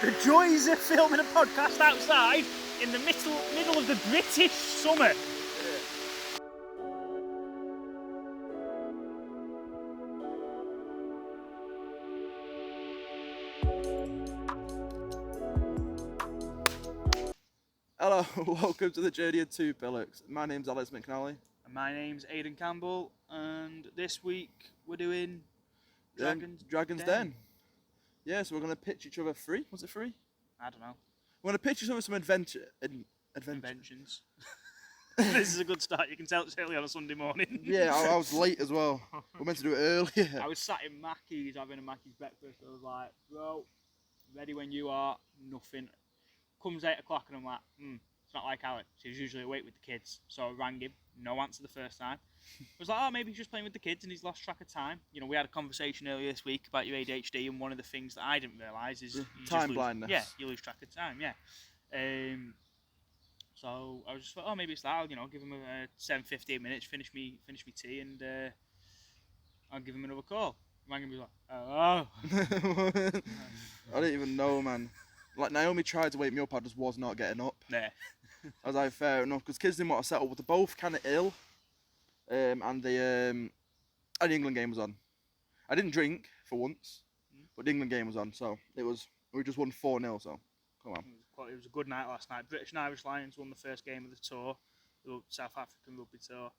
The joys of filming a podcast outside in the middle of the British summer. Hello, welcome to the journey of two Pillocks. My name's Alex McNally. And my name's Aidan Campbell, and this week we're doing Dragon's Den. Yeah, so we're going to pitch each other three. Was it three? I don't know. We're going to pitch each other some Inventions. This is a good start. You can tell it's early on a Sunday morning. Yeah, I was late as well. We're meant to do it earlier. I was sat in Mackey's having a Mackey's breakfast. I was like, bro, ready when you are. Nothing. Comes 8 o'clock and I'm like, it's not like Alex. He's usually awake with the kids. So I rang him. No answer the first time. I was like, oh, maybe he's just playing with the kids and he's lost track of time. You know, we had a conversation earlier this week about your ADHD, and one of the things that I didn't realise is time blindness. Yeah, you lose track of time. Yeah. So I was just like, oh, maybe it's that. I'll, give him a 10-15 minutes, finish me tea, and I'll give him another call. Rang him, he was like, oh. I didn't even know, man. Like, Naomi tried to wake me up, I just was not getting up. Nah. I was like, fair enough, because kids didn't want to settle, but they're both kind of ill. And the England game was on. I didn't drink for once, but the England game was on, so we just won 4-0, so come on. It was a good night last night. British and Irish Lions won the first game of the tour, the South African rugby tour.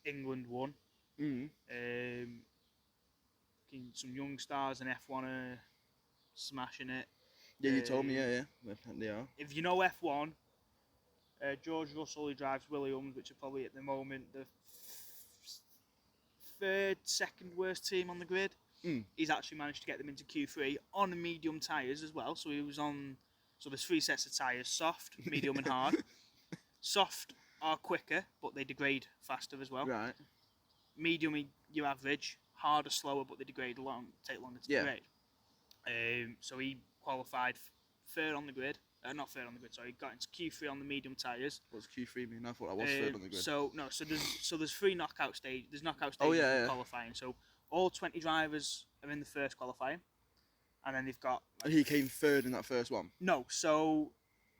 England won. Some young stars in F1 are smashing it. Yeah, you told me, yeah, they are. If you know F1, George Russell, who drives Williams, which are probably at the moment the second worst team on the grid, he's actually managed to get them into Q3 on medium tyres as well. So he was on. So there's 3 sets of tyres: soft, medium, and hard. Soft are quicker, but they degrade faster as well. Right. Medium, you're average. Hard are slower, but they degrade take longer to degrade. So he qualified third on the grid. Not third on the grid, sorry. He got into Q3 on the medium tyres. What's Q3 mean? I thought I was third on the grid. So there's 3 knockout stages. There's knockout stages in qualifying. So all 20 drivers are in the first qualifying, and then they've got. And he came third in that first one. No, so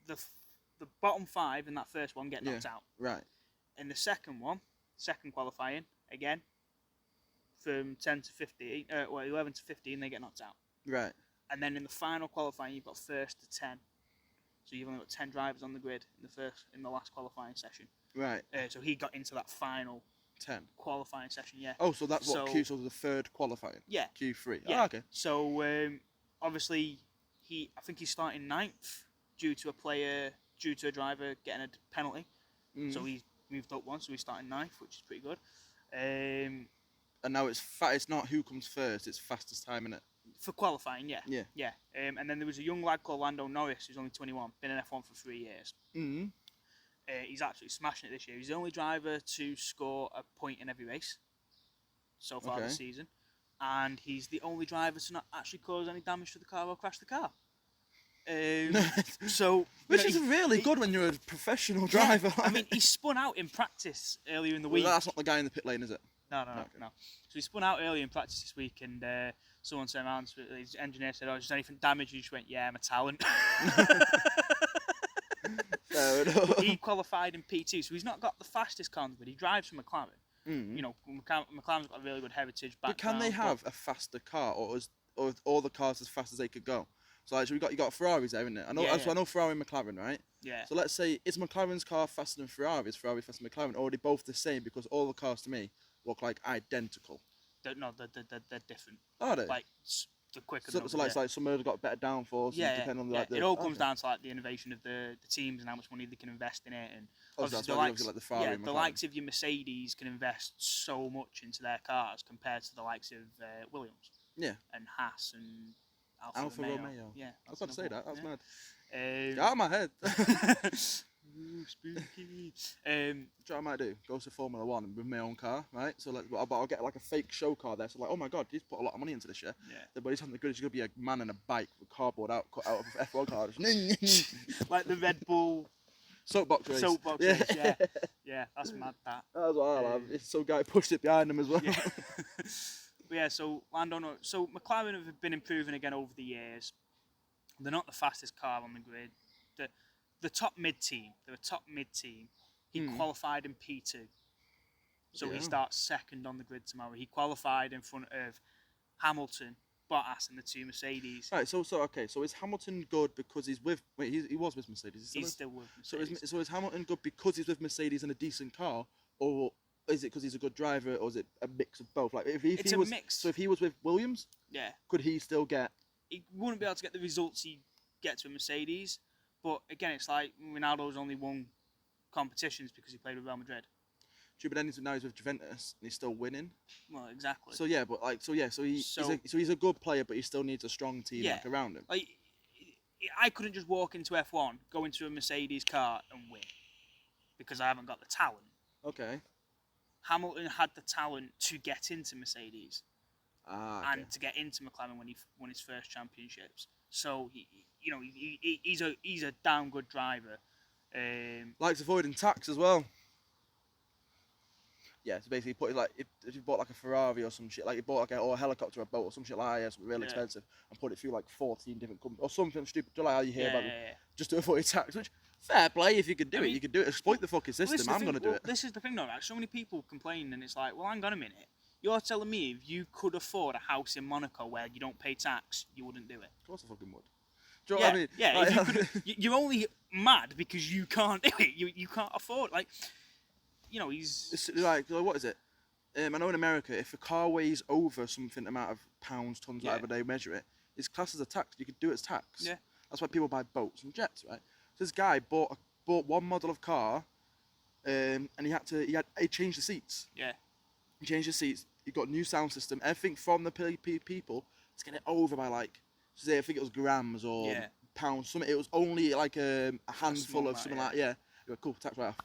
the bottom 5 in that first one get knocked out. Right. In the second qualifying again, from 10 to 15, 11 to 15, they get knocked out. Right. And then in the final qualifying, you've got first to 10. So you've only got 10 drivers on the grid in the last qualifying session. Right. So he got into that final 10 qualifying session. Yeah. Oh, so that's what Q. So the third qualifying. Yeah. Q3. Yeah. Oh, okay. So obviously I think he's starting 9th due to a driver getting a penalty. So he's moved up one, so he's starting 9th, which is pretty good. And now it's not who comes first; it's fastest time, innit? For qualifying, yeah. Yeah. Yeah. And then there was a young lad called Lando Norris, who's only 21, been in F1 for 3 years. He's absolutely smashing it this year. He's the only driver to score a point in every race so far this season. And he's the only driver to not actually cause any damage to the car or crash the car. Which is really good when you're a professional driver. I mean, he spun out in practice earlier in the week. Well, that's not the guy in the pit lane, is it? No. So he spun out early in practice this week, and someone said around, his engineer said, "Oh, is there anything damaged?" He just went, "Yeah, I'm a talent." Fair enough. He qualified in P2, so he's not got the fastest car, but he drives for McLaren. You know, McLaren's got a really good heritage background. But can they have a faster car, or all the cars as fast as they could go? So like, you got Ferraris there, isn't it? I know Ferrari and McLaren, right? Yeah. So let's say, is McLaren's car faster than Ferrari? Is Ferrari faster than McLaren? Or are they both the same? Because all the cars to me look like identical. They're different. Are they? Like the quicker. So like some have got better downforce. Depending on it all comes down to like the innovation of the teams and how much money they can invest in it, and obviously like the Ferrari. The likes of your Mercedes can invest so much into their cars compared to the likes of Williams. Yeah. And Haas and Alfa Romeo. Yeah. I was about to say that. That's mad. Get out of my head. Ooh, spooky. What I might do? Go to Formula 1 with my own car, right? So I'll get like a fake show car there. So like, oh my god, he's put a lot of money into this year. Yeah. But he's something good. He's gonna be a man in a bike with cardboard cut out of F1 cars. Like the Red Bull soapbox race. Race, yeah. That's mad. That's what I love. It's some guy pushed it behind him as well. Yeah. But yeah, so McLaren have been improving again over the years. They're not the fastest car on the grid. The top mid team. They're a top mid team. He qualified in P2. So he starts second on the grid tomorrow. He qualified in front of Hamilton, Bottas, and the 2 Mercedes. Right. So is Hamilton good because he's with? Wait, he was with Mercedes. He's still with Mercedes. So is Hamilton good because he's with Mercedes and a decent car, or is it because he's a good driver, or is it a mix of both? Like if It's he a was, mix. So if he was with Williams, Yeah. could he still get? He wouldn't be able to get the results he gets with Mercedes. But again, it's like Ronaldo's only won competitions because he played with Real Madrid. True, but then now he's with Juventus and he's still winning. Well, exactly. So yeah, but like he's a good player, but he still needs a strong team like around him. Like I couldn't just walk into F1, go into a Mercedes car and win because I haven't got the talent. Okay. Hamilton had the talent to get into Mercedes Okay. and to get into McLaren when he won his first championships. So he's a damn good driver. Likes avoiding tax as well. Yeah, so basically put it like if you bought like a Ferrari or some shit, like you bought like a helicopter or a boat or some shit like that, yeah, something really expensive, and put it through like 14 different companies or something stupid, just like how you hear about it, just to avoid tax. Which fair play, if you could do it, you could do it. Exploit the fucking system. I'm gonna do it. This is the thing though, right? So many people complain, and it's like, well, hang on a minute. You're telling me if you could afford a house in Monaco where you don't pay tax, you wouldn't do it? Of course I fucking would. Do you know what I mean? Yeah, like, if you could, you're only mad because you can't do it. You can't afford, like, he's... It's like what is it? I know in America, if a car weighs over something amount of pounds, tons, whatever they measure it, it's classed as a tax. You could do it as tax. Yeah. That's why people buy boats and jets, right? So this guy bought one model of car, and he changed the seats. Yeah. He changed the seats. He got a new sound system. Everything from the people to get it over by like, say I think it was grams or pounds. Something. It was only like a handful of something like that. Yeah. He went, cool, tax right off.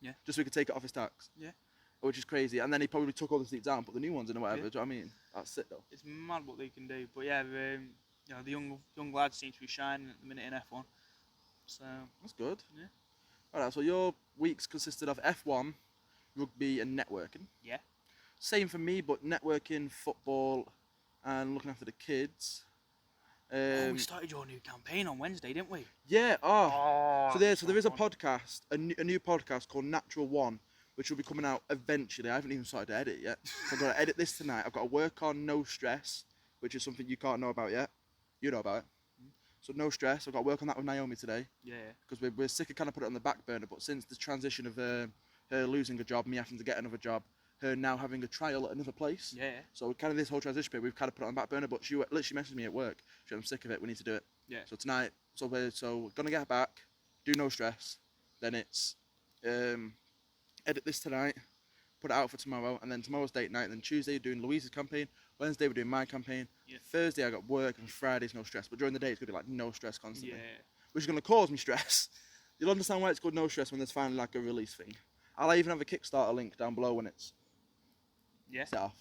Yeah. Just so we could take it off his tax. Yeah. Which is crazy. And then he probably took all the seats out and put the new ones in or whatever. Yeah. Do you know what I mean? That's it though. It's mad what they can do. But yeah, the young lads seem to be shining at the minute in F1. So that's good. Yeah. Alright, so your weeks consisted of F1, rugby and networking. Yeah. Same for me, but networking, football and looking after the kids. We started your new campaign on Wednesday, didn't we? Yeah. So there is a podcast, a new podcast called Natural One, which will be coming out eventually. I haven't even started to edit yet. So I've got to edit this tonight. I've got to work on No Stress, which is something you can't know about yet. You know about it. So No Stress. I've got to work on that with Naomi today. Yeah. Because we're sick of kind of put it on the back burner. But since the transition of her losing a job, me having to get another job, her now having a trial at another place. Yeah. So kind of this whole transition period, we've kind of put it on the back burner. But she literally messaged me at work. She said, I'm sick of it. We need to do it. Yeah. So tonight, so we're going to get back, do No Stress. Then it's edit this tonight, put it out for tomorrow, and then tomorrow's date night. And then Tuesday, you're doing Louise's campaign. Wednesday, we're doing my campaign. Yeah. Thursday, I got work, and Friday's No Stress. But during the day, it's going to be like no stress constantly. Yeah. Which is going to cause me stress. You'll understand why it's called No Stress when there's finally like a release thing. I'll even have a Kickstarter link down below when it's set off.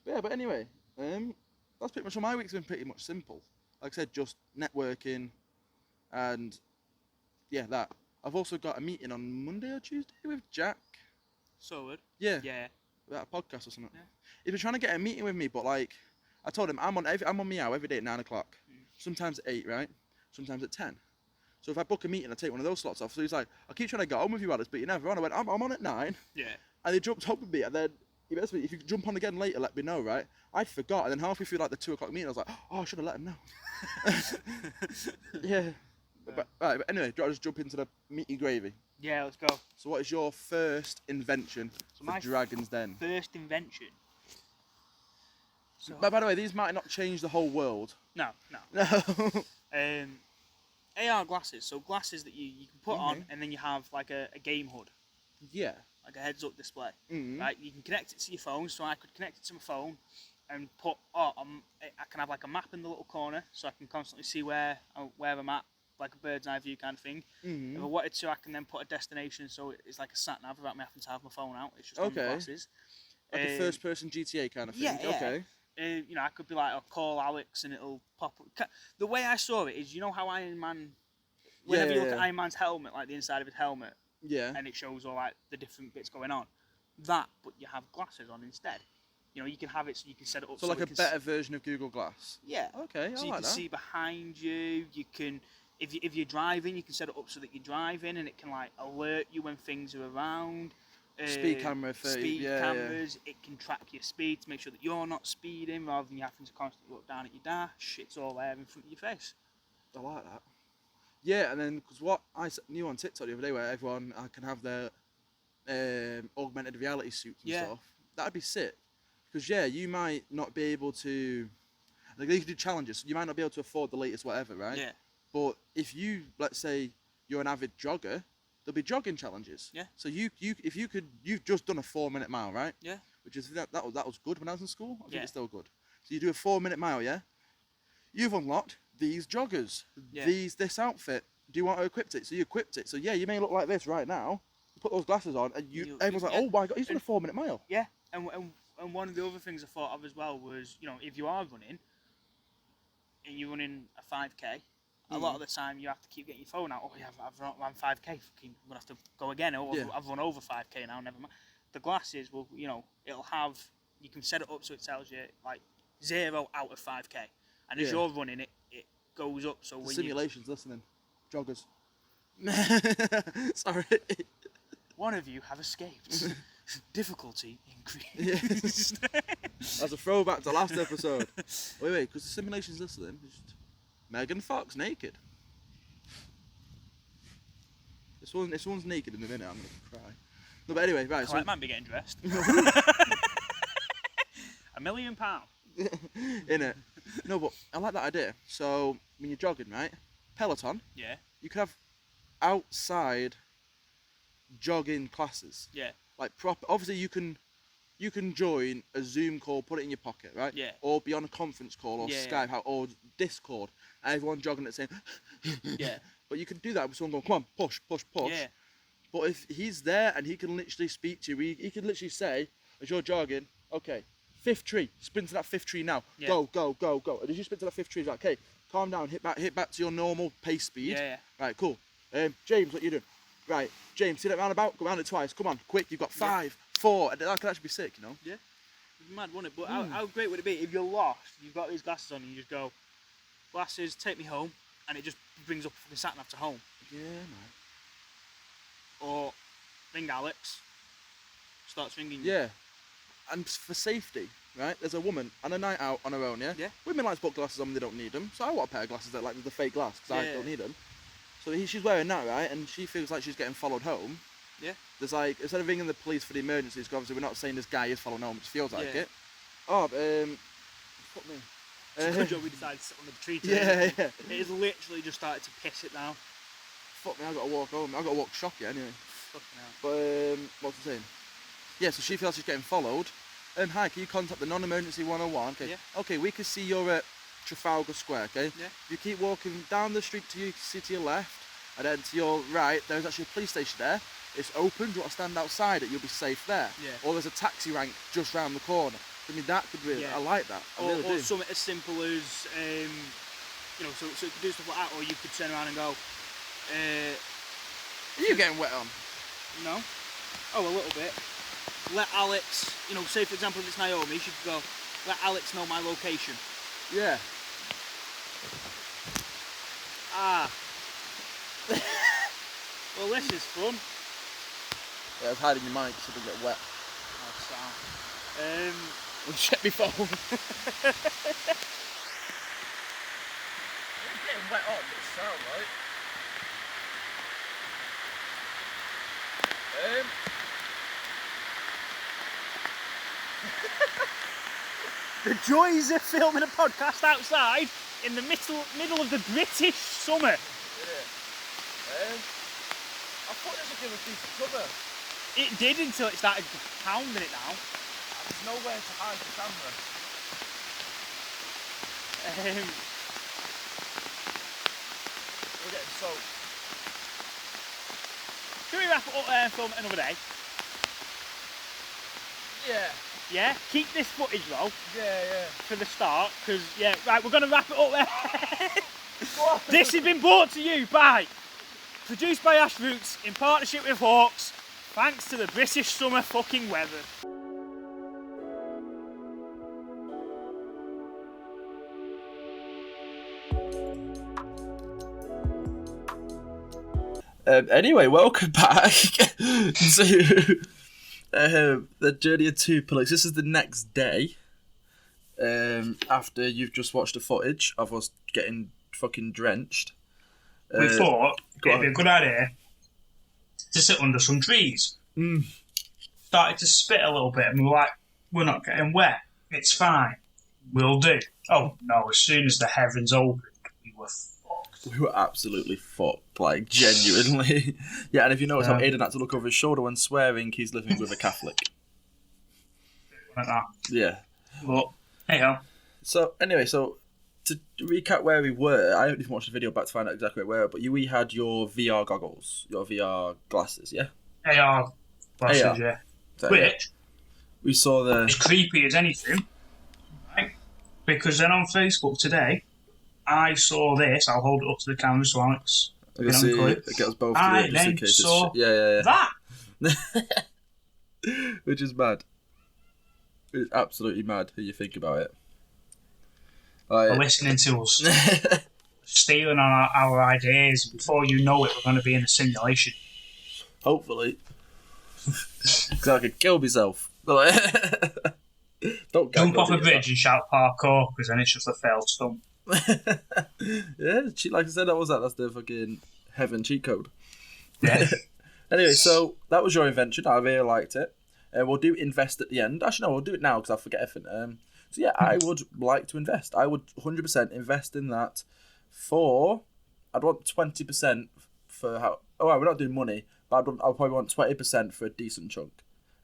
But yeah, but anyway, that's pretty much all my week's been pretty much simple. Like I said, just networking, and yeah, that. I've also got a meeting on Monday or Tuesday with Jack. So good. Yeah. Yeah. About a podcast or something. Yeah. He's been trying to get a meeting with me, but like, I told him I'm on Meow every day at 9 o'clock. Sometimes at 8, right? Sometimes at 10. So if I book a meeting, I take one of those slots off. So he's like, I keep trying to get on with you, Alice, but you're never on. I went, I'm on at 9. Yeah. And he jumped up with me, and then he messaged me, if you jump on again later, let me know, right? I forgot, and then halfway through like the 2 o'clock meeting, I was like, oh, I should have let him know. Yeah. But anyway, do I just jump into the meaty gravy? Yeah, let's go. So what is your first invention for Dragon's Den? First invention? So, by the way, these might not change the whole world. No. AR glasses, so glasses that you can put on, and then you have like a game HUD. Yeah. Like a heads-up display. Right? You can connect it to your phone, so I could connect it to my phone and put, I can have like a map in the little corner, so I can constantly see where I'm at, like a bird's eye view kind of thing. If I wanted to, I can then put a destination, so it's like a sat-nav without me having to have my phone out. It's just on the glasses. Like a first-person GTA kind of thing? Yeah. Okay. I could be like, I'll call Alex and it'll pop up. The way I saw it is, you know how Iron Man, whenever you look at Iron Man's helmet, like the inside of his helmet, and it shows all like the different bits going on. That, but you have glasses on instead. You know, you can have it so you can set it up. So like a better version of Google Glass. Yeah. Okay, So I you like can that. see behind you. You can, if you're driving, you can set it up so that you're driving, and it can like alert you when things are around. Speed camera, 30, speed yeah, cameras. It can track your speed to make sure that you're not speeding, rather than you having to constantly look down at your dash. It's all there in front of your face. I like that. Yeah, and then because what I knew on TikTok the other day, where everyone can have their augmented reality suits and stuff, that'd be sick. Because yeah, you might not be able to. Like, you can do challenges. So you might not be able to afford the latest whatever, right? Yeah. But if you, let's say, you're an avid jogger, there'll be jogging challenges. Yeah. So you've just done a 4-minute mile, right? Yeah. Which is that was good when I was in school. I think Yeah. it's still good. So you do a 4-minute mile, yeah. You've unlocked these joggers, this outfit. Do you want to equip it? So you equipped it. So yeah, you may look like this right now. You put those glasses on, and everyone's like, oh my god, he's done a 4-minute mile. Yeah, and one of the other things I thought of as well was, you know, if you are running, and you're running a 5k, a lot of the time you have to keep getting your phone out. Oh yeah, I've run 5k. I'm gonna have to go again. Oh, I've run over 5k now. Never mind. The glasses will, you know, it'll have. You can set it up so it tells you like 0 out of 5k, and as you're running it, it goes up. So when Simulations, listening, joggers. Sorry. one of you have escaped. Difficulty increased. That's a throwback to last episode. Wait, because the simulations listening. Megan Fox naked. This one's naked in a minute. I'm gonna cry. No, but anyway, right. So I might be getting dressed. £1 million. In it. No, but I like that idea. So when you're jogging, right? Peloton. Yeah. You could have outside jogging classes. Yeah. Like proper. Obviously, you can join a Zoom call, put it in your pocket, right? Yeah. Or be on a conference call or Skype or Discord, and everyone jogging at the same. Yeah. But you can do that with someone going, come on, push, push, push. Yeah. But if he's there and he can literally speak to you, he can literally say, as you're jogging, okay, 5th tree, sprint to that 5th tree now. Yeah. Go, go, go, go. And as you sprint to that 5th tree, he's like, okay, calm down, hit back to your normal pace speed. Yeah. Right, cool. James, what you doing? Right, James, see that roundabout? Go round it twice. Come on, quick, you've got 5, 4. And that could actually be sick, you know? Yeah. It'd be mad, wouldn't it? But how great would it be if you're lost, you've got these glasses on, and you just go, glasses, take me home, and it just brings up the sat nav to home. Yeah, man. Or ring Alex, starts ringing you. Yeah. And for safety, right? There's a woman on a night out on her own, yeah? Yeah. Women like to put glasses on when they don't need them. So I want a pair of glasses that like the fake glass because I Yeah. don't need them. So she's wearing that, right? And she feels like she's getting followed home. Yeah. There's like, instead of ringing the police for the emergencies, because obviously we're not saying this guy is following home, it just feels like Yeah. it. Oh, fuck me. It's a good job we decided to sit under the tree Yeah, today. yeah. It has literally just started to piss it now. Fuck me, I've got to walk home. I've got to walk shocky anyway. Fucking hell. But, what was I saying? Yeah, so she feels she's getting followed. Hi, can you contact the non-emergency 101? Okay. Yeah. Okay, we can see you're at Trafalgar Square, okay? Yeah. You keep walking down the street to you see to your left, and then to your right, there's actually a police station there. It's open, do you want to stand outside it? You'll be safe there. Yeah. Or there's a taxi rank just round the corner. I mean, that could really, Yeah. I like that. I really Or do. something as simple as, you know, so you could do stuff like that, or you could turn around and go, Are you getting wet on? no. Oh, a little bit. Let Alex, you know, say for example if it's Naomi, she could go, let Alex know my location. Yeah. Ah. Well, this is fun. Yeah, I was hiding your mic so it doesn't get wet. Oh, sound. Well, check my phone. It's getting wet on, but it sound right. The joys of filming a podcast outside in the middle of the British summer. I thought this would give us decent cover. It did until it started pounding it now. There's nowhere to hide the camera. We're getting soaked. Should we wrap it up there and film it another day? Yeah. Yeah? Keep this footage though Yeah. for the start, because, yeah, right, we're going to wrap it up there. Go on. This has been brought to you by, produced by Ash Roots in partnership with Hawks, thanks to the British summer fucking weather. Anyway, welcome back to the journey of two Pillocks. This is the next day after you've just watched the footage of us getting fucking drenched. We thought it'd be a good idea to sit under some trees. Started to spit a little bit, and we were like, we're not getting wet. It's fine. We'll do. Oh, no, as soon as the heavens opened, we were fucked. We were absolutely fucked, like, genuinely. Yeah, and if you notice how Aidan had to look over his shoulder when swearing, he's living with a Catholic. Like that. Yeah. But, hey-ho. So, anyway, to recap where we were, I haven't even watched the video back to find out exactly where we were, but we had your VR goggles, your VR glasses, yeah? AR glasses, AR. yeah. So, Which we saw the... is creepy as anything, right? Because then on Facebook today, I saw this. I'll hold it up to the camera so Alex can see it gets us both to it, just in case saw yeah. that. Which is mad. It's absolutely mad how you think about it. They're listening to us, stealing our ideas. Before you know it, we're going to be in a simulation. Hopefully. Because I could kill myself. Don't jump off a bridge and shout parkour, because then it's just a failed stunt. Yeah, like I said, that's the fucking heaven cheat code. Yeah. Anyway, so that was your invention. I really liked it. We'll do invest at the end. Actually, no, we'll do it now because I'll forget everything. So yeah, I would like to invest. I would 100% invest in that I'd want 20% for how... Oh, right, we're not doing money, but I'll probably want 20% for a decent chunk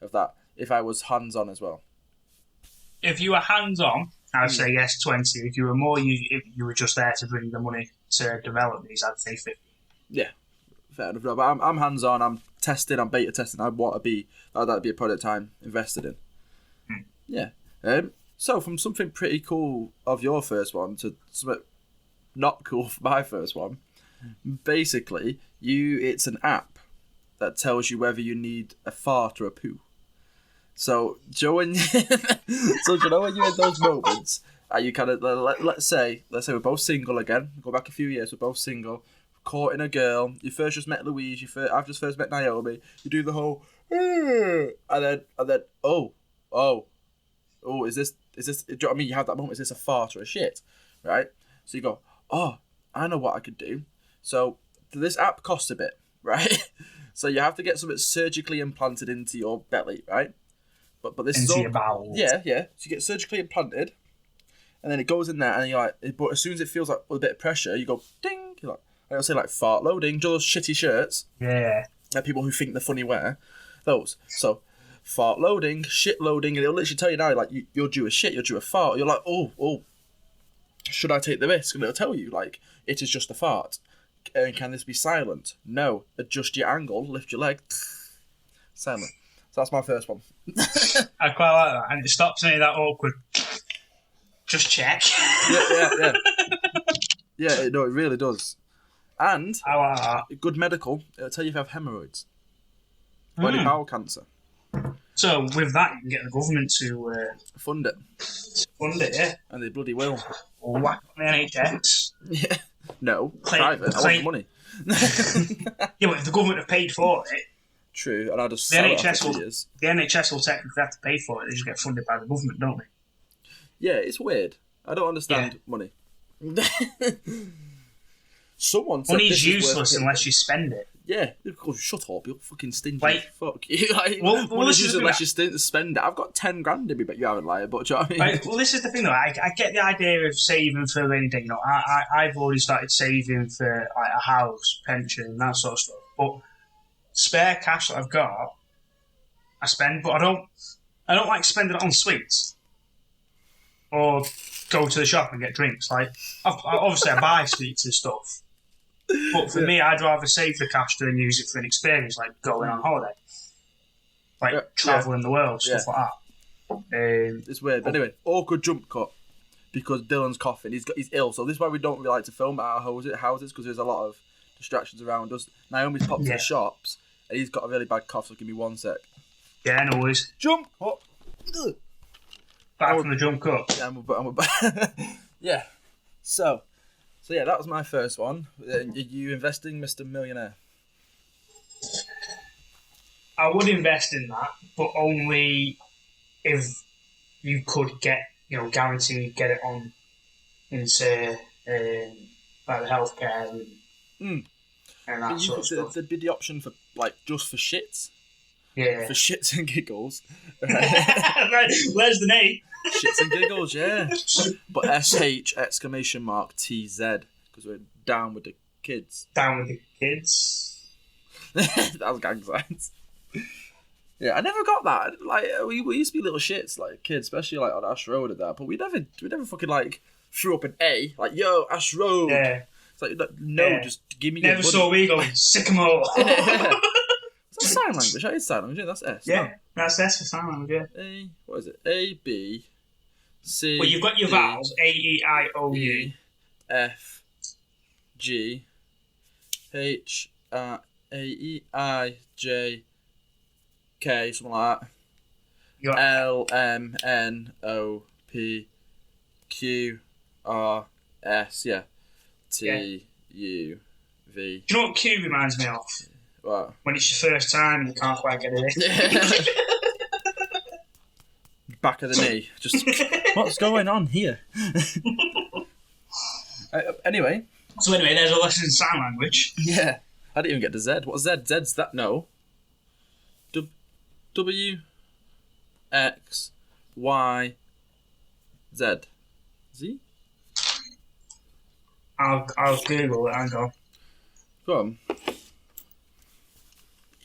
of that if I was hands-on as well. If you were hands-on, I'd say yes, 20. If you were more, if you were just there to bring the money to develop these, I'd say 50. Yeah, fair enough. But I'm hands-on, I'm testing, I'm beta testing. That'd be a product I'm invested in. Yeah. So from something pretty cool of your first one to something not cool for my first one, basically, it's an app that tells you whether you need a fart or a poo. So, when you're in those moments, you kind of let's say we're both single again. Go back a few years, we're both single, caught in a girl. You first just met Louise. I've just first met Naomi. You do the whole, and then is this? Do you know what I mean? You have that moment. Is this a fart or a shit? Right? So you go, oh, I know what I could do. So this app costs a bit, right? So you have to get something surgically implanted into your belly, right? But this into is all, your bowels. Yeah. So you get surgically implanted, and then it goes in there, and you're like, but as soon as it feels like with a bit of pressure, you go ding. You're like, I don't say like fart loading. Do those shitty shirts? Yeah. Like people who think they're funny wear those. So fart loading, shit loading, and it'll literally tell you now, like you're due a shit, you're due a fart. You're like, oh, should I take the risk? And it'll tell you like it is just a fart. And can this be silent? No. Adjust your angle, lift your leg. Silent. So that's my first one. I quite like that, and it stops me that awkward. Just check. Yeah. Yeah, no, it really does. And I like that. Good medical, it'll tell you if you have hemorrhoids. Or any bowel cancer. So with that, you can get the government to Fund it. fund it, yeah. And they bloody will. Or whack on the NHS. Yeah. No, Claim- private. I want the money. Yeah, but if the government have paid for it, True, and I'll just the sell it NHS after will 2 years. the NHS will technically have to pay for it. They just get funded by the government, don't they? Yeah, it's weird. I don't understand money. Someone said Money's this is useless worth it. unless you spend it. Yeah, oh, shut up, you're fucking stingy. Like- Fuck you. Like, Well, money's this is useless the unless you spend it. I've got 10 grand in me, but you haven't lied. But do you know what I mean? Right, well, this is the thing, though. I get the idea of saving for a rainy day. You know, I've already started saving for like a house, pension, and that sort of stuff. But spare cash that I've got, I spend. But I don't like spending it on sweets or go to the shop and get drinks. Like, obviously, I buy sweets and stuff. But for me, I'd rather save the cash than use it for an experience, like going on holiday, like traveling the world, stuff like that. It's weird. But anyway, awkward jump cut because Dylan's coughing. He's ill, so this is why we don't really like to film at our houses because there's a lot of distractions around us. Naomi's popped to the shops and he's got a really bad cough. So give me 1 sec. Yeah, no worries. Jump cut. Back from the jump cut. Yeah, I'm yeah. So yeah, that was my first one. Are you investing, Mr. Millionaire? I would invest in that, but only if you could get, guaranteed get it on into like the healthcare and that sort of stuff. There'd be the option for just for shits. Yeah. For shits and giggles. Where's the name? Shits and giggles, yeah. But SH exclamation mark TZ because we're down with the kids. Down with the kids. That was gang signs. Yeah, I never got that. We used to be little shits like kids, especially on Ash Road and that. But we never fucking threw up an A yo Ash Road. Yeah. It's no, just give me. Never saw we going sycamore. That's sign language. That is sign language. Yeah, that's S. Yeah, no. that's S for sign language. Yeah. What is it? A B C. Well, you've got your vowels: A E I O U, F G H A E I J K, something like that. L M N O P Q R S. Yeah. T U V. Do you know what Q reminds me of? What? When it's your first time and you can't quite get it in. Back of the knee. Just what's going on here? Anyway. So anyway, there's a lesson in sign language. Yeah. I didn't even get to Z. What's Z? Z's that? No. W X Y Z. Z? I'll Google it. Hang on. Go on.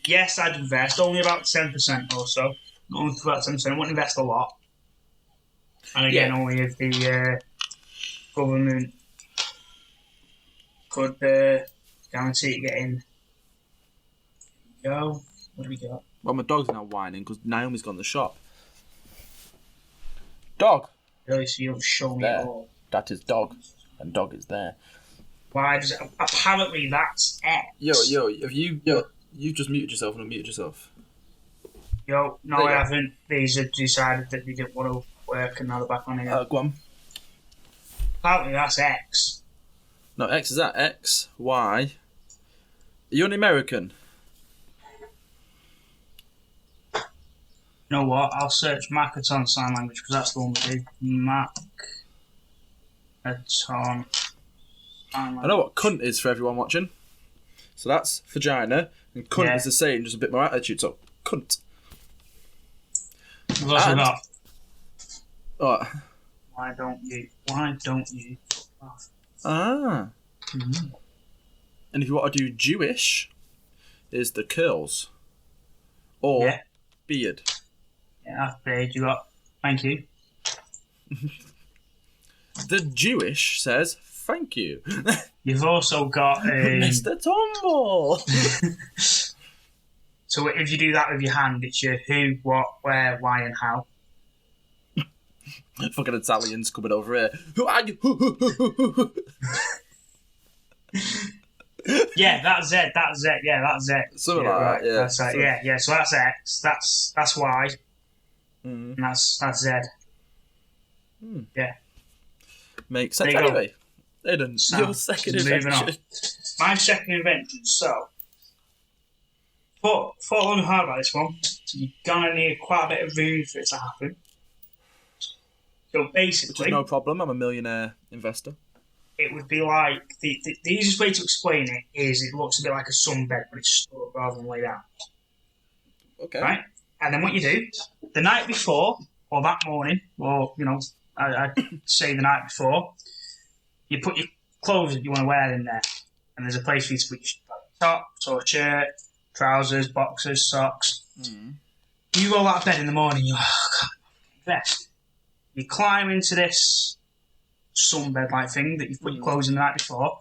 Yes, I'd invest only about 10% or so. Only about 10%. I wouldn't invest a lot. And again, only if the government could guarantee getting. Go. What do we got? Well, my dog's now whining because Naomi's gone to the shop. Dog. Really, so you don't show me There. at all. That is dog, and dog is there. Why does it? Apparently that's X. Yo, have you just muted yourself and unmuted yourself? No, I haven't. These have decided that they didn't want to work and now they're back on here. Go on. Apparently that's X. No, X is that. X, Y. Are you an American? You know what? I'll search Macaton sign language because that's the one we do. Macaton sign language. I know what cunt is for everyone watching. So that's vagina, and cunt is the same, just a bit more attitude. So cunt. We've also got. What? Why don't you? Ah. Mm-hmm. And if you want to do Jewish, is the curls or beard. Yeah, that's big. You got. Thank you. The Jewish says thank you. You've also got Mr. Tumble. So if you do that with your hand, it's your who, what, where, why, and how. Fucking Italians coming over here. Who are you? Yeah, that's Z. Yeah, that's Z. Something like that. Yeah. That's right. Yeah. So that's X. That's Y. Mm. And that's Z. Mm. Yeah. Makes sense. There you Anyway, Aidan, your second invention. My second invention. So, thought long and hard about this one. You're gonna need quite a bit of room for it to happen. So basically, which is no problem. I'm a millionaire investor. It would be like the easiest way to explain it is it looks a bit like a sunbed, but it's stood up rather than laid out. Okay. Right, and then what you do the night before, or that morning, or I say the night before, you put your clothes that you want to wear in there, and there's a place for you to put your top, or shirt, trousers, boxers, socks. Mm. You roll out of bed in the morning. You're like, oh God, vest. You climb into this sunbed-like thing that you've put your clothes in the night before,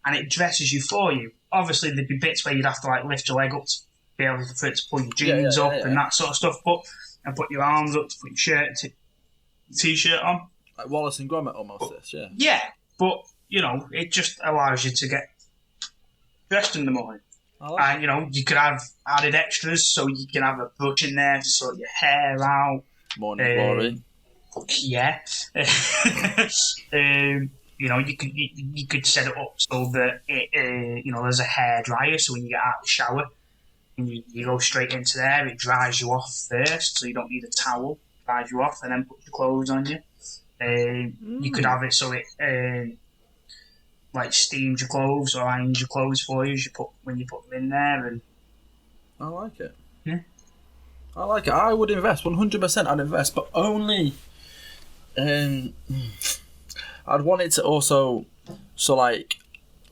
and it dresses you for you. Obviously, there'd be bits where you'd have to lift your leg up to be able for it to pull your jeans up and that sort of stuff, and put your arms up to put your shirt, t-shirt on. Like Wallace and Gromit almost. This, yeah. Yeah, but it just allows you to get dressed in the morning. And you could have added extras, so you can have a brush in there to sort your hair out. Morning glory. Yeah. You could set it up so that it there's a hair dryer, so when you get out of the shower, You go straight into there. It dries you off first, so you don't need a towel. Dries you off, and then put your clothes on you. You could have it so it like steams your clothes or irons your clothes for you when you put them in there. And I like it. Yeah. I like it. I would invest 100%. I'd invest, but only. I'd want it to also, so like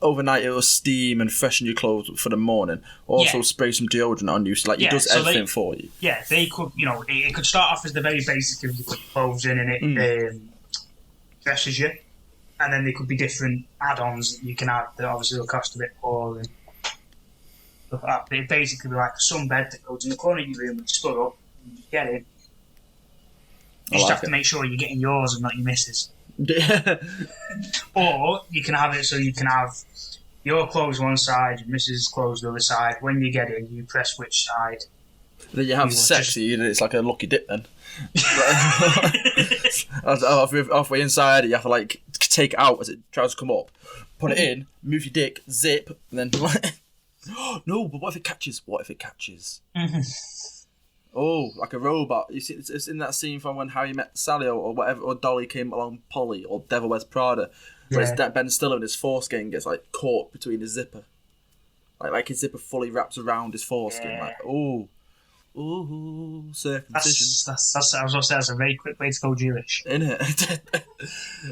overnight it will steam and freshen your clothes for the morning. Also spray some deodorant on you, so like it does everything for you. Yeah, they could. It could start off as the very basic of you put your clothes in and it dresses you, and then there could be different add-ons that you can add that obviously will cost a bit more. And stuff like that. But it'd basically be like a sunbed that goes in the corner of your room and you split up and you get in. You just have to make sure you're getting yours and not your missus. Or you can have it so you can have your clothes one side, your missus' clothes the other side. When you get in, you press which side. Then you have sex, it's like a lucky dip then. Halfway inside, you have to like take it out as it tries to come up, put it in, move your dick, zip, and then no, but what if it catches? Oh, like a robot. You see, it's in that scene from when Harry Met Sally or whatever, or Dolly came along, Polly, or Devil Wears Prada, where it's Ben Stiller and his foreskin gets like caught between his zipper, like his zipper fully wraps around his foreskin, like circumcision. That's I was gonna say that's a very quick way to go Jewish, isn't it?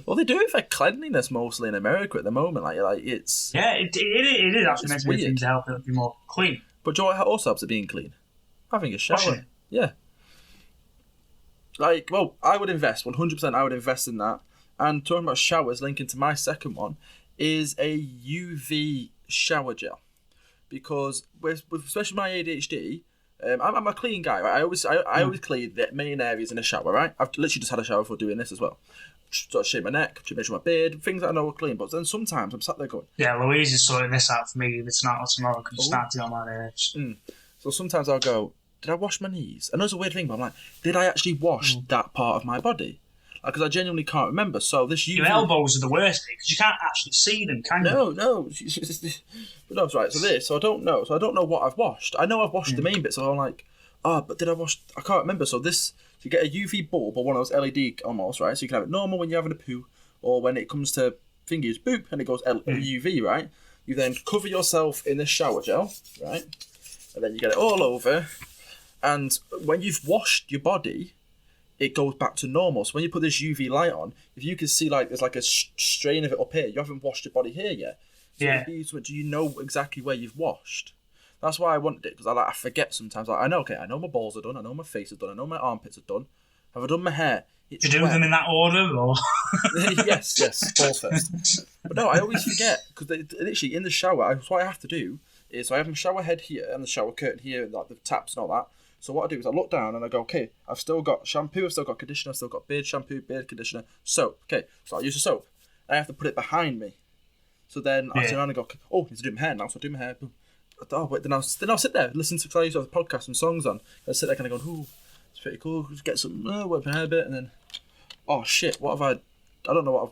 Well, they do it for cleanliness mostly in America at the moment. Like it's it is actually meant to be to help it be more clean. But do you know what also helps it being clean? Having a shower. Yeah. Like, well, I would invest 100%. I would invest in that. And talking about showers, linking to my second one, is a UV shower gel, because with especially my ADHD, I'm a clean guy. Right? I always clean the main areas in a shower. Right? I've literally just had a shower for doing this as well. Sort of shave my neck, make sure my beard, things that I know are clean. But then sometimes I'm sat there going, yeah, Louise is sorting this out for me. If it's not tomorrow, because it's starting on my nerves. So sometimes I'll go, did I wash my knees? I know it's a weird thing, but I'm like, did I actually wash that part of my body? Because I genuinely can't remember. So this your elbows are the worst thing because you can't actually see them, can you? No. But no, it's right. So I don't know. So I don't know what I've washed. I know I've washed the main bit. So I'm like, but did I wash? I can't remember. So you get a UV bulb or one of those LED almost, right? So you can have it normal when you're having a poo, or when it comes to fingers, boop, and it goes UV, right? You then cover yourself in this shower gel, right? And then you get it all over. And when you've washed your body, it goes back to normal. So when you put this UV light on, if you can see like there's like a strain of it up here, you haven't washed your body here yet. So do you know exactly where you've washed? That's why I wanted it, because I forget sometimes. I know my balls are done, I know my face is done, I know my armpits are done. Have I done my hair? Did you do them in that order, or? yes, balls first. But no, I always forget, because literally in the shower, what I have to do is I have my shower head here and the shower curtain here, like the taps and all that. So what I do is I look down and I go, okay, I've still got shampoo, I've still got conditioner, I've still got beard shampoo, beard conditioner, soap. Okay, so I'll use the soap. I have to put it behind me. So then I sit around and go, oh, I need to do my hair now, so I do my hair. Boom. Oh, wait, then I'll sit there, listen to, because I used to have the podcast and songs on. I sit there kind of going, ooh, it's pretty cool, just get some, work my hair a bit, and then, oh shit, what have I don't know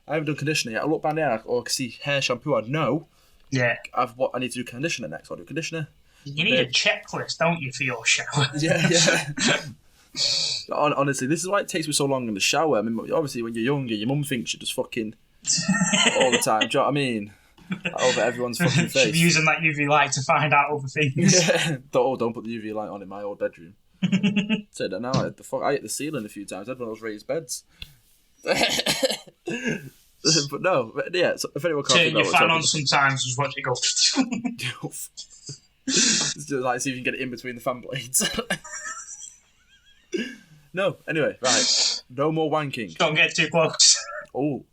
I haven't done conditioner yet. I look down there, or I can see hair shampoo, I know. Yeah. I need to do conditioner next, I'll do conditioner. You need a checklist, don't you, for your shower? Yeah. Honestly, this is why it takes me so long in the shower. I mean, obviously, when you're younger, your mum thinks you're just fucking all the time. Do you know what I mean? Over everyone's fucking face. She's using that UV light to find out other things. Yeah. Don't put the UV light on in my old bedroom. So now I hit the ceiling a few times. I had one of those raised beds. But no, yeah. So if anyone can't turn your fan on sometimes, just watch it go. Just like see if you can get it in between the fan blades. No, anyway, right. No more wanking. Don't get too close. Oh,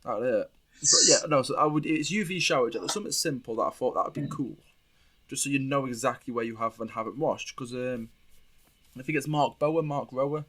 Right there. But yeah, no. So it's UV shower gel. It's something simple that I thought that would be cool, just so you know exactly where you have and haven't washed. Because I think it's Mark Rower.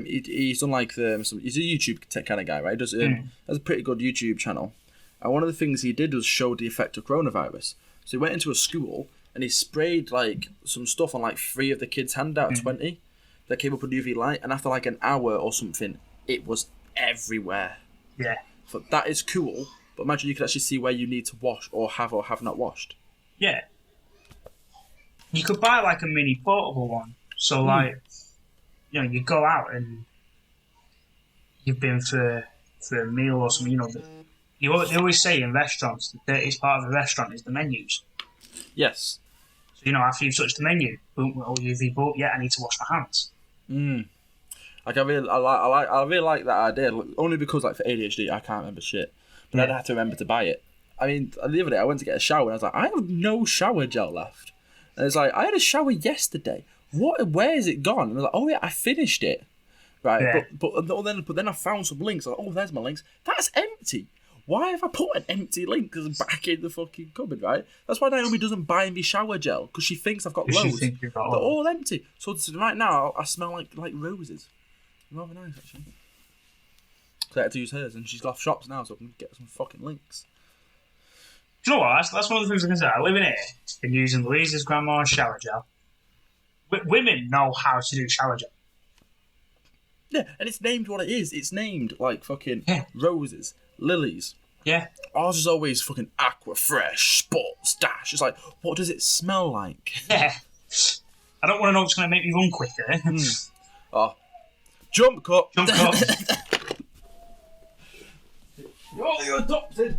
He's done like he's a YouTube kind of guy, right? He does has a pretty good YouTube channel. And one of the things he did was show the effect of coronavirus. So he went into a school and he sprayed like some stuff on like 3 of the kids' hand out of 20 that came up with UV light, and after like an hour or something, it was everywhere. Yeah. So that is cool, but imagine you could actually see where you need to wash or have not washed. Yeah. You could buy like a mini portable one. So like, you go out and you've been for a meal or something. They always say in restaurants the dirtiest part of the restaurant is the menus. Yes. So after you've touched the menu, boom, well, you've eaten. Yeah, I need to wash my hands. Like I really like that idea. Only because like for ADHD I can't remember shit, but I'd have to remember to buy it. I mean, the other day I went to get a shower and I was like, I have no shower gel left. And it's like, I had a shower yesterday. Where is it gone? And I was like, oh yeah, I finished it. Right, Yeah. but then I found some links. Like, oh, there's my links. That's empty. Why have I put an empty link back in the fucking cupboard, right? That's why Naomi doesn't buy me shower gel, because she thinks I've got loads. They're all empty. So right now, I smell like roses. Rather nice, actually. So I had to use hers, and she's left shops now, so I can get some fucking links. Do you know what? That's one of the things I can say. I live in here, been using Louise's grandma's shower gel. Women know how to do shower gel. Yeah, and it's named what it is. It's named like fucking roses, lilies. Yeah. Ours is always fucking aqua fresh, sports dash. It's like, what does it smell like? Yeah. I don't want to know what's going to make me run quicker. Oh, jump cut. Jump cut. You're adopted.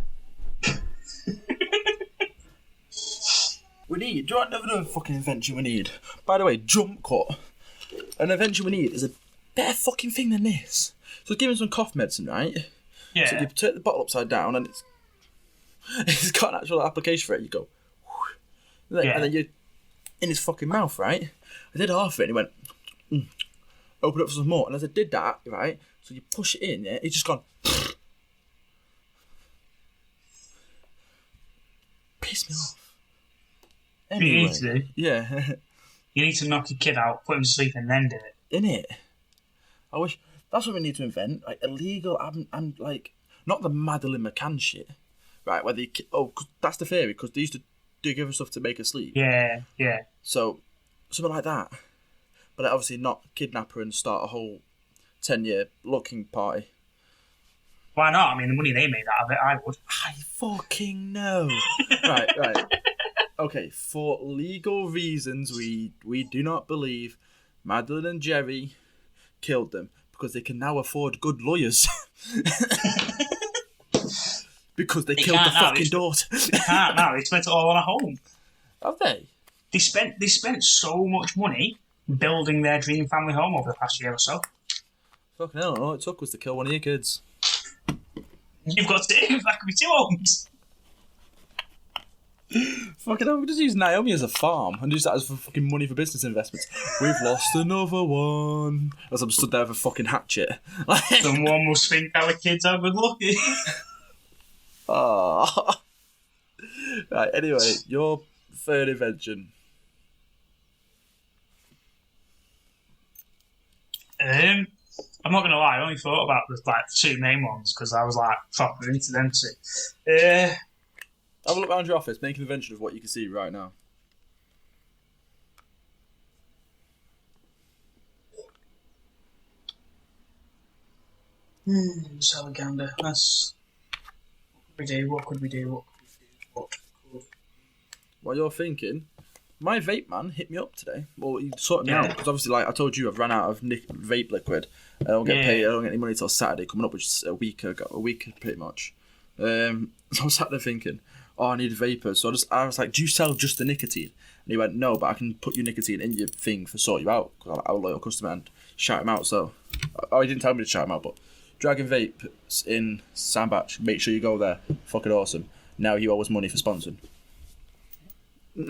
Do you want another fucking invention we need? By the way, jump cut. An invention we need is a better fucking thing than this. So give him some cough medicine, right? Yeah. So you turn the bottle upside down and it's got an actual application for it. You go, and then you're in his fucking mouth, right? I did half of it and he went, open up for some more. And as I did that, right, so you push it in, yeah, it's just gone, piss me off. Anyway, you need to do. Yeah. You need to knock your kid out, put him to sleep, and then do it. Innit? I wish that's what we need to invent, like illegal and like not the Madeline McCann shit, right? Where they cause that's the theory because they used to do give us stuff to make us sleep. Yeah. So something like that, but obviously not kidnap her and start a whole 10-year looking party. Why not? I mean, the money they made out of it, I would. I fucking know. Right. Okay, for legal reasons, we do not believe Madeline and Jerry killed them because they can now afford good lawyers. Because they killed the fucking daughter. They can't now. They spent it all on a home. Have they? They spent so much money building their dream family home over the past year or so. Fucking hell, all it took was to kill one of your kids. You've got two. That could be 2 homes. Fucking hell, we just use Naomi as a farm and use that as for fucking money for business investments. We've lost another one. As I'm stood there with a fucking hatchet. Someone must think our kids are good lucky. Oh. Right, anyway, your third invention. I'm not going to lie, I only thought about the 2 main ones because I was proper into them too. Have a look around your office, make an invention of what you can see right now. Salagander. What could we do? While you're thinking, my vape man hit me up today. Well, he sorted me out because obviously, like I told you, I've run out of vape liquid. I don't get paid. I don't get any money till Saturday coming up, which is a week pretty much. So I sat there thinking, I need vapors. So I was like, do you sell just the nicotine? And he went, no, but I can put your nicotine in your thing for sort you out because I'm a loyal customer and shout him out. So, he didn't tell me to shout him out, but Dragon Vape in Sandbach. Make sure you go there. Fucking awesome. Now you owe us money for sponsoring. Give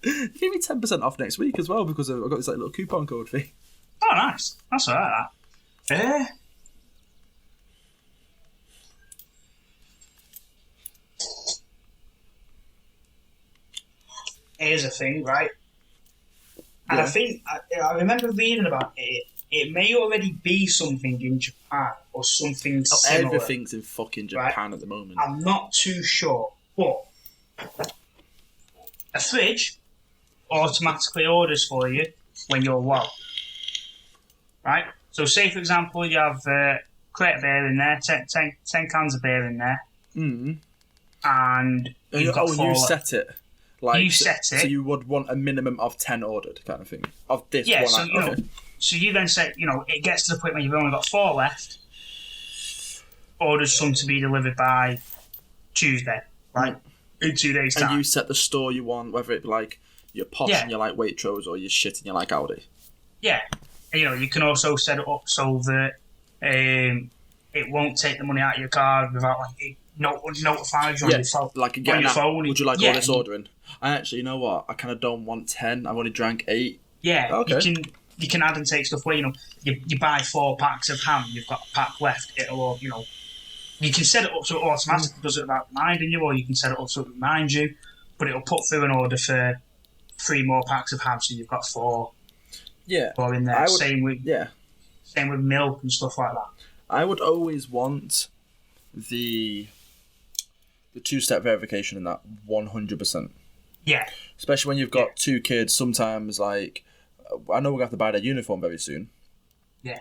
me 10% off next week as well because I've got this little coupon code thing. Oh, nice. That's alright. Here's a thing, right? And I think I remember reading about it. It may already be something in Japan or something similar. Everything's in fucking Japan at the moment. I'm not too sure, but a fridge automatically orders for you when you're low. Right? So say, for example, you have a crate of beer in there, 10 cans of beer in there, and you've got you set it. You set it. So you would want a minimum of 10 ordered, kind of thing, of this Yeah, one. so you know, so you then say, you know, it gets to the point where you've only got 4 left. Orders some to be delivered by Tuesday, right? In 2 days' time. And you set the store you want, whether it be like you're posh and you like Waitrose, or you're shit and you like Aldi. Yeah, and, you know, you can also set it up so that it won't take the money out of your card without like it notifies you on your phone. Like on your phone. Would you like all this ordering? I actually, you know what? I kind of don't want 10. I've only drank 8. Yeah, okay. You can add and take stuff where, you know, you buy 4 packs of ham, you've got a pack left. It'll, you know, you can set it up so it automatically does it without reminding you, or you can set it up so it reminds you, but it'll put through an order for 3 more packs of ham, so you've got 4. Yeah. 4 in there. Same with milk and stuff like that. I would always want the 2-step verification in that 100%. Yeah. Especially when you've got 2 kids. Sometimes, like, I know we're gonna have to buy their uniform very soon. Yeah.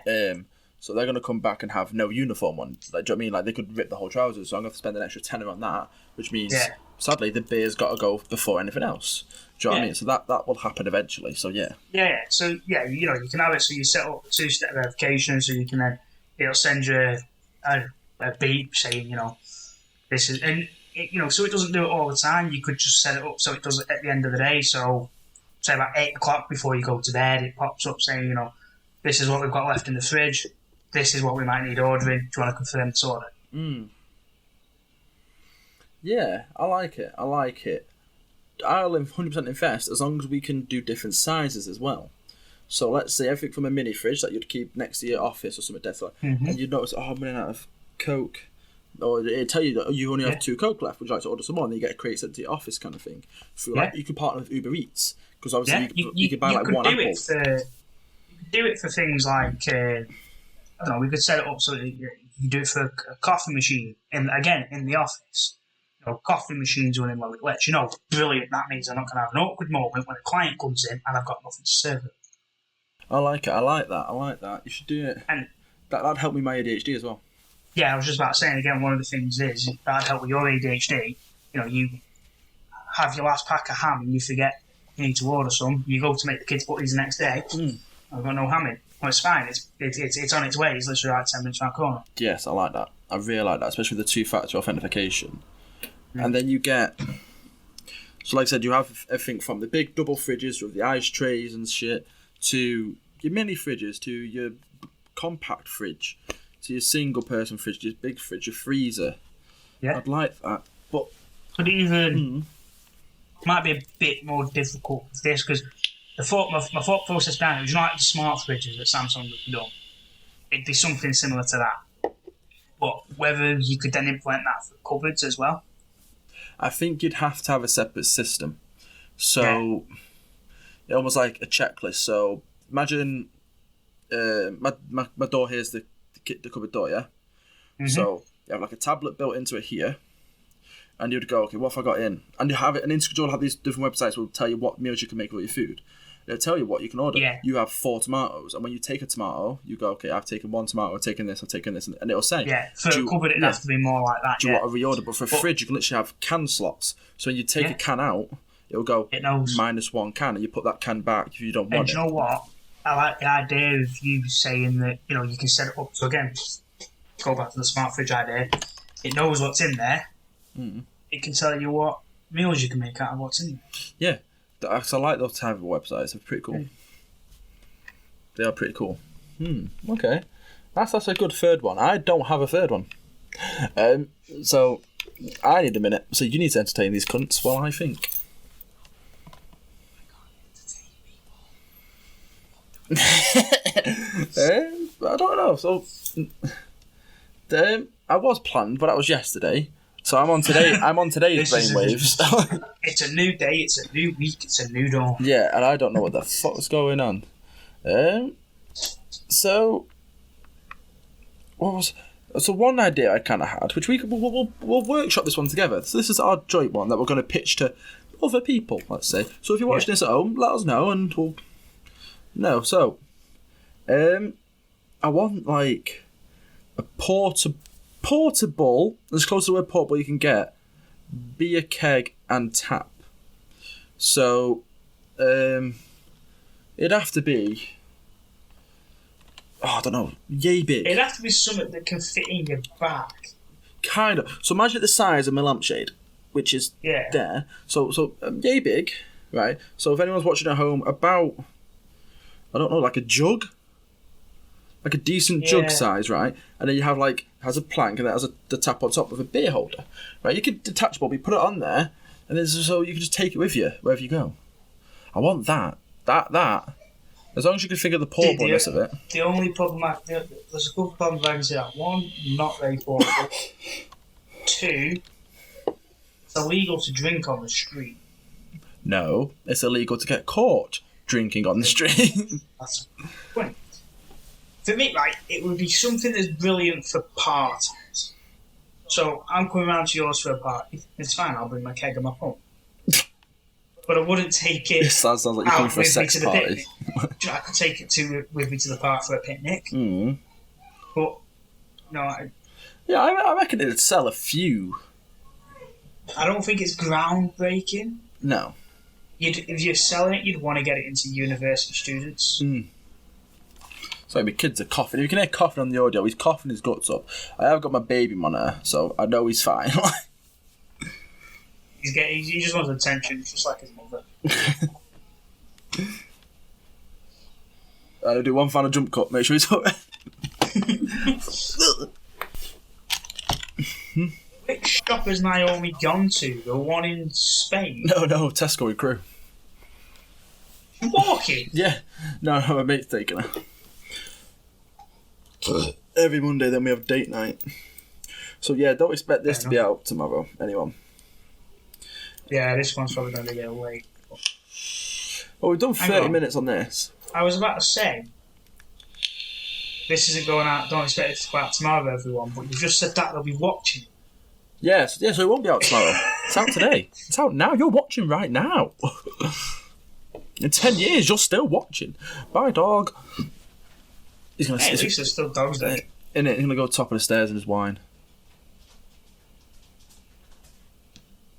So they're gonna come back and have no uniform on. Like, do you know what I mean? Like, they could rip the whole trousers. So I'm gonna have to spend an extra tenner on that, which means sadly the beer's got to go before anything else. Do you know what I mean? So that will happen eventually. So yeah. Yeah. So yeah, you know, you can have it so you set up 2-step verification, so you can then it'll send you a beep saying, you know, this is, and it, you know, so it doesn't do it all the time. You could just set it up so it does it at the end of the day. So say about 8 o'clock before you go to bed, it pops up saying, you know, this is what we've got left in the fridge. This is what we might need ordering. Do you want to confirm this order? Yeah, I like it. I'll 100% invest as long as we can do different sizes as well. So let's say everything from a mini fridge that you'd keep next to your office or something dead, and you'd notice, oh, I'm running out of Coke, or it'd tell you that you only have 2 Coke left. Would you like to order some more? And then you get a crate sent to your office, kind of thing. Through like you could partner with Uber Eats, because obviously you could buy like one apple. You could do it for things like I don't know. We could set it up so that you can do it for a coffee machine, and again in the office. You know, coffee machines running low, it lets you know, brilliant, that means I'm not going to have an awkward moment when a client comes in and I've got nothing to serve them. I like it, I like that. You should do it. And that'd help me with my ADHD as well. Yeah, I was just about to say, and again, one of the things is, that'd help with your ADHD. You know, you have your last pack of ham and you forget you need to order some, you go to make the kids butties the next day, I've got no ham in. Well, it's fine, it's on its way, it's literally like 10 minutes around the corner. Yes, I like that. I really like that, especially with the 2-factor authentication. And then you get, so like I said, you have everything from the big double fridges with the ice trays and shit, to your mini fridges, to your compact fridge, to your single person fridge, your big fridge, your freezer. Yeah. I'd like that. But even, might be a bit more difficult with this, because my thought process down it was like the smart fridges that Samsung have done. It'd be something similar to that. But whether you could then implement that for cupboards as well. I think you'd have to have a separate system. So, almost like a checklist. So, imagine my door here is the cupboard door, yeah? So, you have like a tablet built into it here. And you'd go, okay, what have I got in? And you have it, and Instagram will have these different websites will tell you what meals you can make with your food. They'll tell you what you can order. Yeah. You have 4 tomatoes, and when you take a tomato, you go, okay, I've taken 1 tomato, I've taken this, and it'll say. Yeah, for a cupboard, it has to be more like that. Do you want to reorder? But for a fridge, you can literally have can slots. So when you take a can out, it'll go -1 can, and you put that can back if you don't want it. And you know what? I like the idea of you saying that, you know, you can set it up. So again, go back to the smart fridge idea. It knows what's in there. It can tell you what meals you can make out of what's in there. Yeah. I like those type of websites. They're pretty cool. They are pretty cool. Okay. That's a good third one. I don't have a third one. So I need a minute. So you need to entertain these cunts while I think. I don't know. So I was planned, but that was yesterday. So I'm on today's brainwaves. It's a new day, it's a new week, it's a new dawn. Yeah, and I don't know what the fuck's going on. So one idea I kind of had, which we'll workshop this one together. So this is our joint one that we're going to pitch to other people, let's say. So if you're watching this at home, let us know, and we'll know. So, I want like a portable, as close to the word portable you can get, beer keg and tap. So, it'd have to be. Oh, I don't know. Yay big. It'd have to be something that can fit in your back. Kind of. So imagine the size of my lampshade, which is there. So yay big, right? So if anyone's watching at home, about, I don't know, like a jug, like a decent jug size, right? And then you have like, has a plank and it has the tap on top of a beer holder, right? You could detachable, but you put it on there, and then so you can just take it with you wherever you go. I want that. As long as you can figure the portableness of it. The only problem, there's a couple of problems I can see that. One, not very portable. Two, it's illegal to drink on the street. No, it's illegal to get caught drinking on the street. That's the point. For me, right, it would be something that's brilliant for parties. So I'm coming round to yours for a party. It's fine, I'll bring my keg and my pump. But I wouldn't take it. This sounds like you're coming for a sex party. I could take it with me to the park for a picnic. Mm. But no, I reckon it'd sell a few. I don't think it's groundbreaking. No. If you're selling it, you'd want to get it into university students. Mm. So my kids are coughing. If you can hear coughing on the audio, he's coughing his guts up. I have got my baby monitor, so I know he's fine. He just wants attention, just like his mother. I'll do one final jump cut, make sure he's alright. Which shop has Naomi gone to? The one in Spain? No, Tesco and Crew. Walking? Yeah. No, my mate's taking her. Every Monday, then we have date night. So yeah, don't expect this to be out tomorrow, anyone. Yeah, this one's probably going to get late. Well, we've done 30 minutes on this. I was about to say, this isn't going out, don't expect it to go out tomorrow, everyone, but you just said that they'll be watching. Yes, so it won't be out tomorrow. It's out today. It's out now. You're watching right now. In 10 years, you're still watching. Bye, dog. He's gonna. Hey, at least there's still dogs there. He's gonna go top of the stairs and just whine.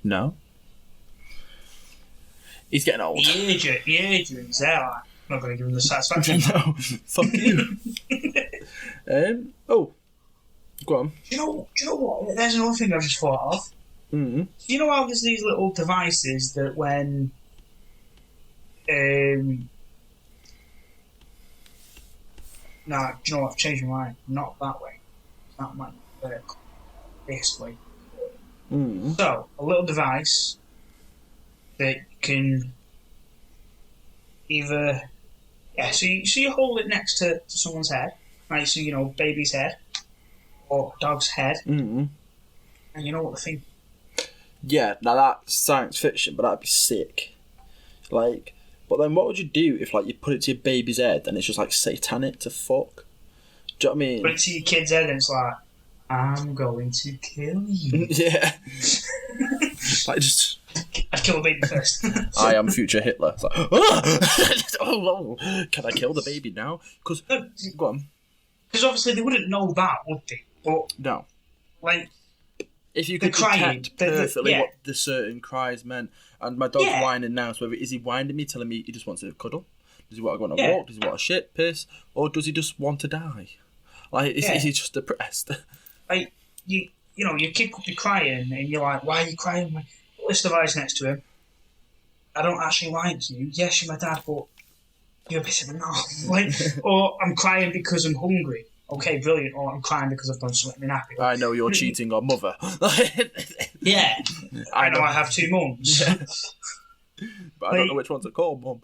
No. He's getting old. The Adrian's there. I'm not going to give him the satisfaction. No, fuck you. Oh, go on. Do you know what? There's another thing I just thought of. Mm-hmm. Do you know how there's these little devices that when nah, do you know what? I've changed my mind. Not that way. That might work. This way. Mm-hmm. So, a little device that can either... Yeah, so you hold it next to someone's head, right? So, baby's head or dog's head. Mm-hmm. And you know what the thing... Yeah, now that's science fiction, but that'd be sick. Like, but then what would you do if, like, you put it to your baby's head and it's just, like, satanic to fuck? Do you know what I mean? Put it to your kid's head and it's like, I'm going to kill you. Yeah. Like, just... I'd kill the baby first. I am future Hitler. It's like, oh, can I kill the baby now? Because, go on. Because obviously they wouldn't know that, would they? But, no. Like, if you could detect perfectly what the certain cries meant, and my dog's whining now, so is he whining me, telling me he just wants to cuddle? Does he want to go on a walk? Does he want to shit, piss? Or does he just want to die? Like, is he just depressed? Like, your kid could be crying, and you're like, why are you crying? Like, put this device next to him. I don't actually like you. Yes, you're my dad, but you're a bit of a knob. Like, or I'm crying because I'm hungry. Okay, brilliant. Or I'm crying because I've done something nappy. I know you're cheating on mother. Yeah. I know I have two mums. Yeah. But I don't know which one to call mum.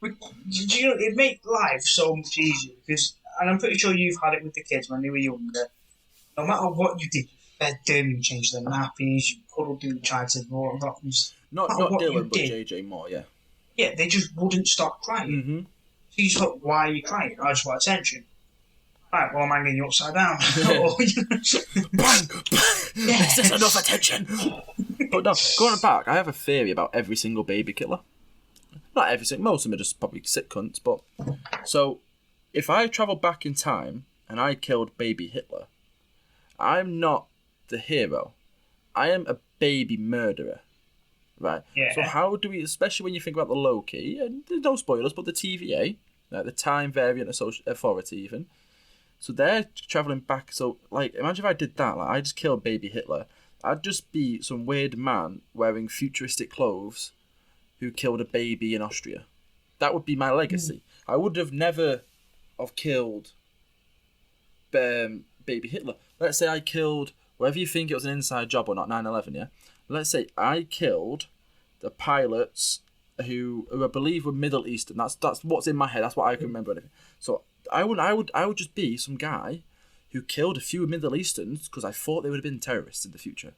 It'd make life so much easier. Because, and I'm pretty sure you've had it with the kids when they were younger. No matter what you did, you fed them, you changed their nappies, you cuddled them, you tried to ignore them. Not Dylan, but JJ more, yeah. Yeah, they just wouldn't stop crying. Mm-hmm. So you just thought, why are you crying? I just want attention. Right, well, I'm hanging you upside down. Bang! Yeah. This is enough attention! But no, going back, I have a theory about every single baby killer. Not every single, most of them are just probably sick cunts, but... So, if I travelled back in time and I killed baby Hitler, I'm not the hero. I am a baby murderer. right? Yeah. So how do we, especially when you think about the Loki, and there's no spoilers, but the TVA, the Time Variant Authority even, so they're travelling back. So, like, imagine if I did that. Like, I just killed baby Hitler. I'd just be some weird man wearing futuristic clothes who killed a baby in Austria. That would be my legacy. I would have never have killed baby Hitler. Let's say I killed, whether you think it was an inside job or not, 9/11, yeah? Let's say I killed the pilots who I believe were Middle Eastern. That's what's in my head. That's what I can remember. So I would just be some guy who killed a few Middle Easterns because I thought they would have been terrorists in the future,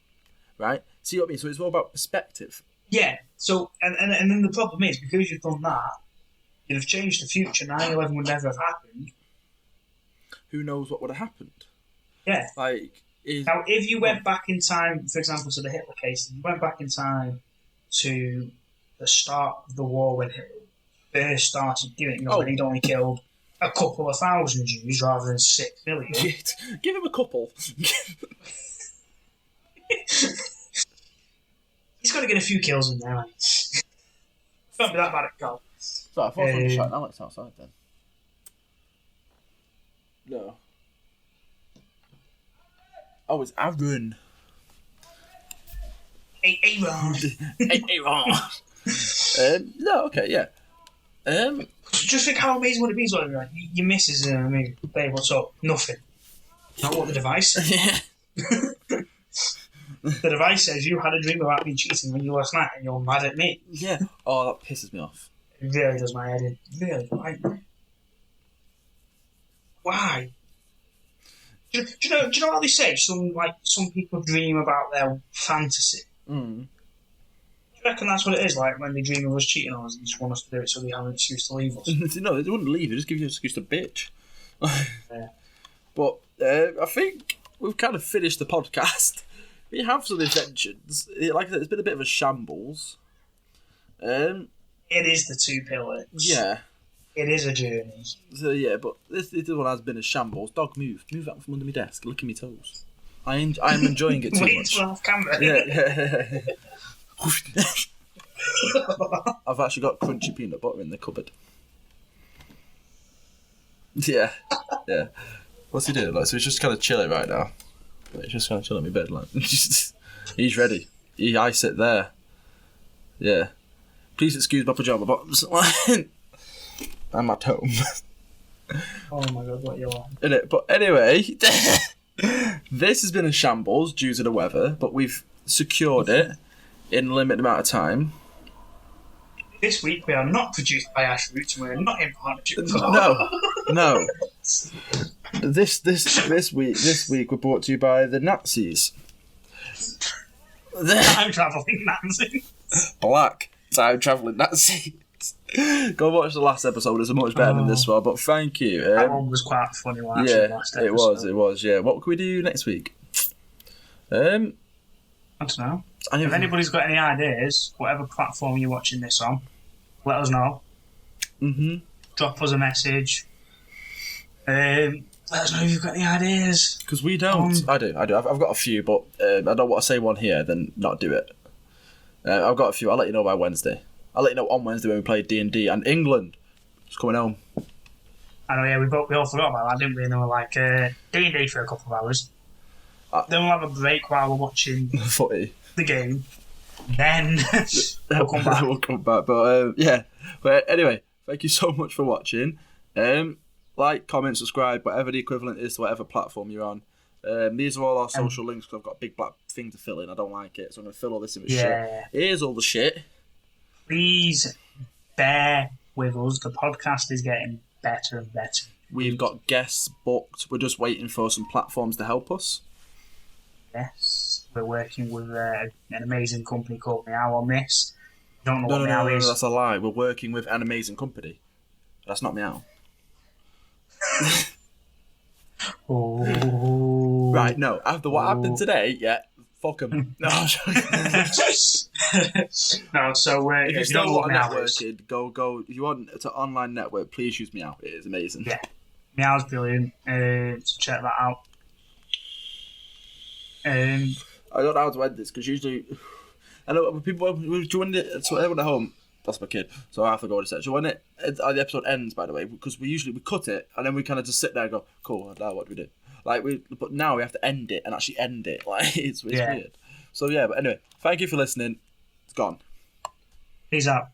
right? See what I mean? So it's all about perspective. Yeah. So and then the problem is, because you've done that, you'd have changed the future. 9/11 would never have happened. Who knows what would have happened? Yeah. Like, Now, if you went back in time, for example, to the Hitler case, if you went back in time to the start of the war when Hitler first started doing it, when he'd only killed a couple of thousand Jews rather than 6 million. Give him a couple. He's got to get a few kills in there, man. Don't be that bad at God. So I thought someone was shouting Alex outside then. No. Oh, it's Aaron. Aaron. Aaron. No, okay, yeah. Just think how amazing would it be to like, your missus and me, babe, what's up? Nothing. Not what the device says. Yeah. The device says you had a dream about me cheating when you last night and you're mad at me. Yeah. Oh, that pisses me off. It really does my head in. Really. Why? Do you know how they say some people dream about their fantasy? Mm. Do you reckon that's what it is, like when they dream of us cheating on us, they just want us to do it so they have an excuse to leave us? No, they wouldn't leave. They just give you an excuse to bitch. Yeah. But I think we've kind of finished the podcast. We have some inventions. Like I said, it's been a bit of a shambles. It is the 2 pillars. Yeah. It is a journey. So yeah, but this one has been a shambles. Dog, move out from under my desk, licking my toes. I'm enjoying it too much. Off camera. Yeah. I've actually got crunchy peanut butter in the cupboard. Yeah. What's he doing? Like, so he's just kind of chilling right now. He's just kind of chilling in my bed, like. He's ready. I sit there. Yeah. Please excuse my pajama bottoms. I'm at home. Oh my god, what you are. Innit? But anyway, this has been a shambles due to the weather, but we've secured it in a limited amount of time. This week we are not produced by Ash Roots and we're not in partnership with No. This week we're brought to you by the Nazis. Time travelling Nazis. Black time travelling Nazis. Go watch the last episode. It's much better than this one. But thank you. That one was quite funny. Yeah, last it was. Yeah. What can we do next week? I don't know. If anybody's got any ideas, whatever platform you're watching this on, let us know. Drop us a message. Let us know if you've got any ideas. Because we don't. I do. I've got a few, but I don't want to say one here, then not do it. I've got a few. I'll let you know by Wednesday. I'll let you know on Wednesday when we play D&D. And England is coming home. I know, yeah, we all forgot about that, didn't we? And they were like, D&D for a couple of hours. Then we'll have a break while we're watching footy. The game. Then we'll come back. We'll come back. But yeah. But anyway, thank you so much for watching. Like, comment, subscribe, whatever the equivalent is to whatever platform you're on. These are all our social links because I've got a big black thing to fill in. I don't like it, so I'm going to fill all this in with shit. Here's all the shit. Please bear with us. The podcast is getting better and better. We've got guests booked. We're just waiting for some platforms to help us. Yes. We're working with an amazing company called Meow on this. Don't know what Meow is. No, that's a lie. We're working with an amazing company. That's not Meow. Oh. Right, no. After what happened today, yeah, fuck them. No, I'm joking. No, so if you still want networking, go. If you want to online network, please use Meow. It is amazing. Yeah, Meow's brilliant. So check that out. I don't know how to end this because usually And people join it. So everyone at home. That's my kid. So I have to go to set. So when the episode ends, by the way, because we cut it and then we kind of just sit there and go, cool. Now what do we do? But now we have to end it and actually end it. Like it's weird. So yeah. But anyway, thank you for listening. It's gone. Peace out.